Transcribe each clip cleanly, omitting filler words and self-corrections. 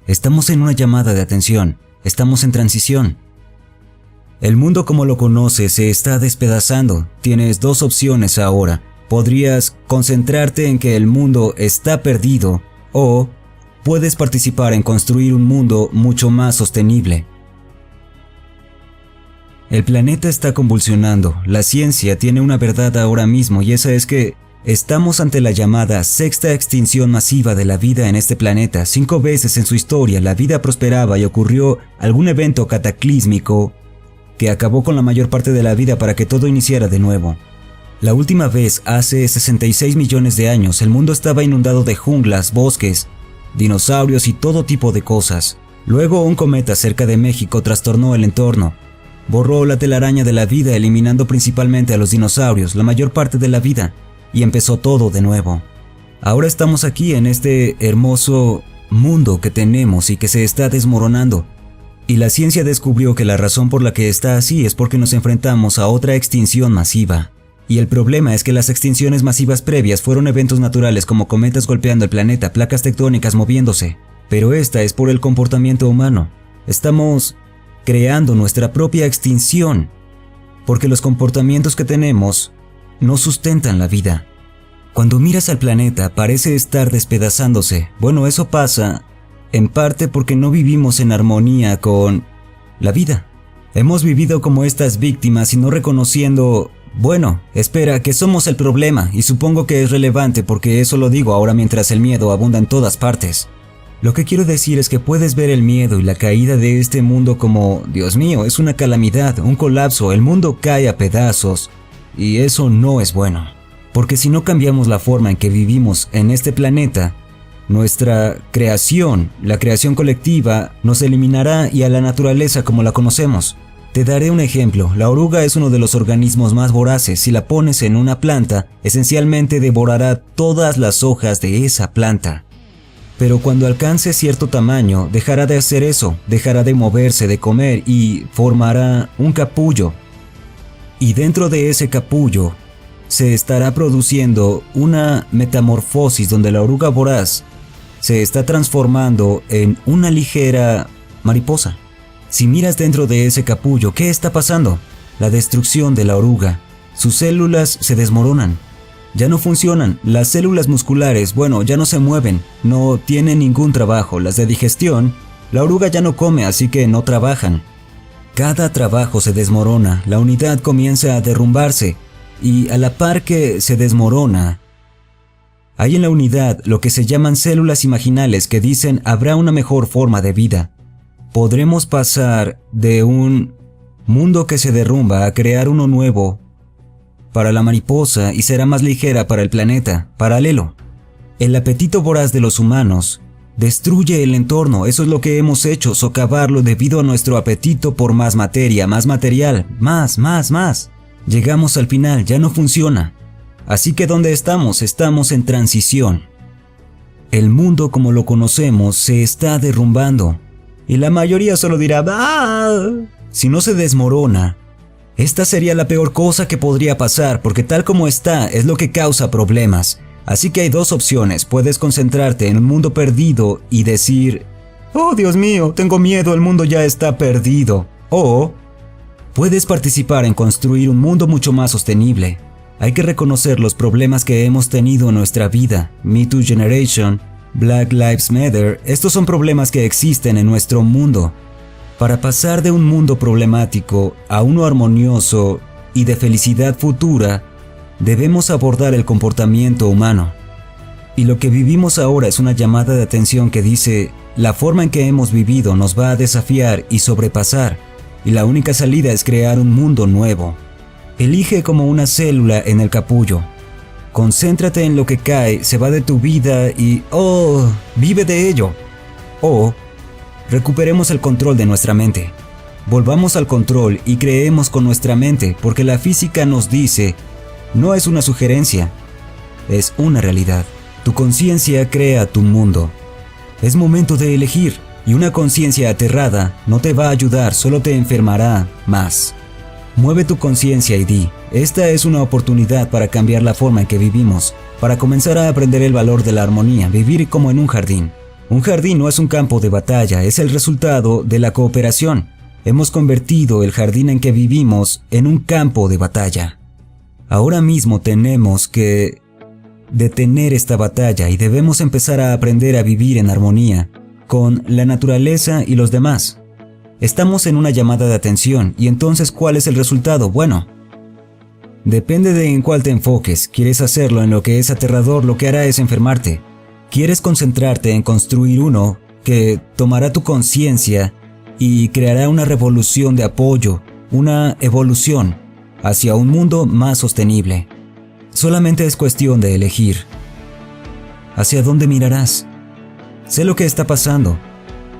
Estamos en una llamada de atención, estamos en transición. El mundo como lo conoces se está despedazando. Tienes dos opciones ahora. Podrías concentrarte en que el mundo está perdido o puedes participar en construir un mundo mucho más sostenible. El planeta está convulsionando. La ciencia tiene una verdad ahora mismo y esa es que estamos ante la llamada sexta extinción masiva de la vida en este planeta. 5 veces en su historia la vida prosperaba y ocurrió algún evento cataclísmico que acabó con la mayor parte de la vida para que todo iniciara de nuevo. La última vez, hace 66 millones de años, el mundo estaba inundado de junglas, bosques, dinosaurios y todo tipo de cosas. Luego un cometa cerca de México trastornó el entorno. Borró la telaraña de la vida, eliminando principalmente a los dinosaurios, la mayor parte de la vida, y empezó todo de nuevo. Ahora estamos aquí en este hermoso mundo que tenemos y que se está desmoronando. Y la ciencia descubrió que la razón por la que está así es porque nos enfrentamos a otra extinción masiva. Y el problema es que las extinciones masivas previas fueron eventos naturales como cometas golpeando el planeta, placas tectónicas moviéndose. Pero esta es por el comportamiento humano. Estamos creando nuestra propia extinción, porque los comportamientos que tenemos no sustentan la vida. Cuando miras al planeta parece estar despedazándose. Bueno, eso pasa en parte porque no vivimos en armonía con la vida. Hemos vivido como estas víctimas y no reconociendo, bueno, espera, que somos el problema, y supongo que es relevante porque eso lo digo ahora mientras el miedo abunda en todas partes. Lo que quiero decir es que puedes ver el miedo y la caída de este mundo como, Dios mío, es una calamidad, un colapso, el mundo cae a pedazos, y eso no es bueno. Porque si no cambiamos la forma en que vivimos en este planeta, nuestra creación, la creación colectiva, nos eliminará y a la naturaleza como la conocemos. Te daré un ejemplo. La oruga es uno de los organismos más voraces. Si la pones en una planta, esencialmente devorará todas las hojas de esa planta. Pero cuando alcance cierto tamaño, dejará de hacer eso, dejará de moverse, de comer y formará un capullo. Y dentro de ese capullo se estará produciendo una metamorfosis donde la oruga voraz se está transformando en una ligera mariposa. Si miras dentro de ese capullo, ¿qué está pasando? La destrucción de la oruga. Sus células se desmoronan. Ya no funcionan. Las células musculares, bueno, ya no se mueven. No tienen ningún trabajo. Las de digestión, la oruga ya no come, así que no trabajan. Cada trabajo se desmorona. La unidad comienza a derrumbarse. Y a la par que se desmorona, hay en la unidad lo que se llaman células imaginales que dicen habrá una mejor forma de vida. Podremos pasar de un mundo que se derrumba a crear uno nuevo para la mariposa y será más ligera para el planeta. Paralelo. El apetito voraz de los humanos destruye el entorno. Eso es lo que hemos hecho, socavarlo debido a nuestro apetito por más materia, más material, más. Llegamos al final, ya no funciona. Así que ¿dónde estamos? Estamos en transición. El mundo como lo conocemos se está derrumbando. Y la mayoría solo dirá, ¡ah! Si no se desmorona, esta sería la peor cosa que podría pasar, porque tal como está es lo que causa problemas. Así que hay dos opciones. Puedes concentrarte en un mundo perdido y decir, ¡oh, Dios mío, tengo miedo, el mundo ya está perdido! O puedes participar en construir un mundo mucho más sostenible. Hay que reconocer los problemas que hemos tenido en nuestra vida. Me Too Generation, Black Lives Matter, estos son problemas que existen en nuestro mundo. Para pasar de un mundo problemático a uno armonioso y de felicidad futura, debemos abordar el comportamiento humano. Y lo que vivimos ahora es una llamada de atención que dice, la forma en que hemos vivido nos va a desafiar y sobrepasar, y la única salida es crear un mundo nuevo. Elige como una célula en el capullo. Concéntrate en lo que cae, se va de tu vida y, vive de ello. O, recuperemos el control de nuestra mente. Volvamos al control y creemos con nuestra mente, porque la física nos dice, no es una sugerencia, es una realidad. Tu conciencia crea tu mundo. Es momento de elegir, y una conciencia aterrada no te va a ayudar, solo te enfermará más. Mueve tu conciencia y di, esta es una oportunidad para cambiar la forma en que vivimos, para comenzar a aprender el valor de la armonía, vivir como en un jardín. Un jardín no es un campo de batalla, es el resultado de la cooperación. Hemos convertido el jardín en que vivimos en un campo de batalla. Ahora mismo tenemos que detener esta batalla y debemos empezar a aprender a vivir en armonía con la naturaleza y los demás. Estamos en una llamada de atención y entonces ¿cuál es el resultado? Bueno, depende de en cuál te enfoques. ¿Quieres hacerlo en lo que es aterrador? Lo que hará es enfermarte. ¿Quieres concentrarte en construir uno que tomará tu conciencia y creará una revolución de apoyo, una evolución hacia un mundo más sostenible? Solamente es cuestión de elegir. ¿Hacia dónde mirarás? Sé lo que está pasando.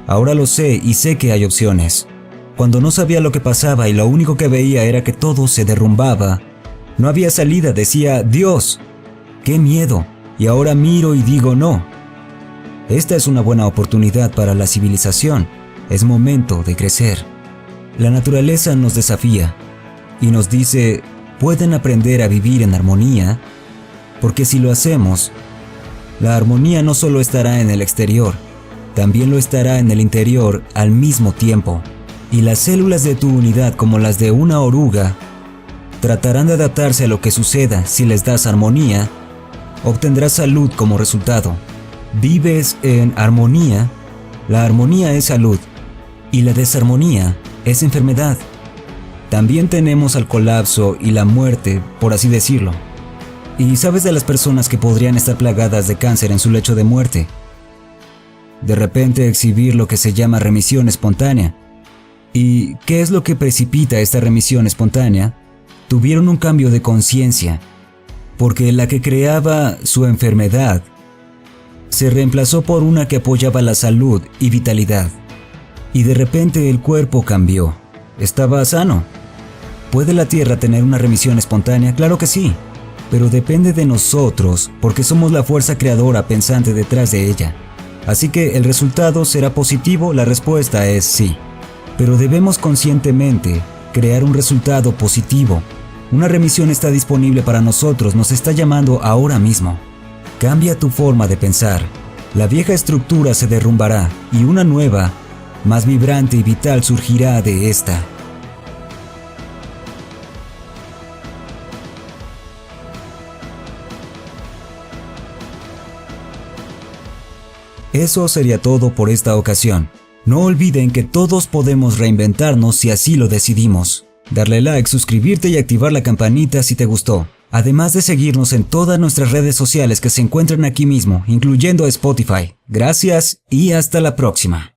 Ahora lo sé y sé que hay opciones. Cuando no sabía lo que pasaba y lo único que veía era que todo se derrumbaba, no había salida, decía, Dios, ¡qué miedo! Y ahora miro y digo no. Esta es una buena oportunidad para la civilización. Es momento de crecer. La naturaleza nos desafía y nos dice, pueden aprender a vivir en armonía, porque si lo hacemos, la armonía no solo estará en el exterior, también lo estará en el interior al mismo tiempo. Y las células de tu unidad, como las de una oruga, tratarán de adaptarse a lo que suceda. Si les das armonía, obtendrás salud como resultado. Vives en armonía, la armonía es salud y la desarmonía es enfermedad. También tenemos al colapso y la muerte, por así decirlo. ¿Y sabes de las personas que podrían estar plagadas de cáncer en su lecho de muerte? De repente exhibir lo que se llama remisión espontánea. ¿Y qué es lo que precipita esta remisión espontánea? Tuvieron un cambio de conciencia, porque la que creaba su enfermedad se reemplazó por una que apoyaba la salud y vitalidad. Y de repente el cuerpo cambió. Estaba sano. ¿Puede la Tierra tener una remisión espontánea? Claro que sí, pero depende de nosotros porque somos la fuerza creadora pensante detrás de ella. Así que el resultado será positivo, la respuesta es sí. Pero debemos conscientemente crear un resultado positivo. Una remisión está disponible para nosotros, nos está llamando ahora mismo. Cambia tu forma de pensar. La vieja estructura se derrumbará y una nueva, más vibrante y vital surgirá de esta. Eso sería todo por esta ocasión. No olviden que todos podemos reinventarnos si así lo decidimos. Darle like, suscribirte y activar la campanita si te gustó. Además de seguirnos en todas nuestras redes sociales que se encuentran aquí mismo, incluyendo Spotify. Gracias y hasta la próxima.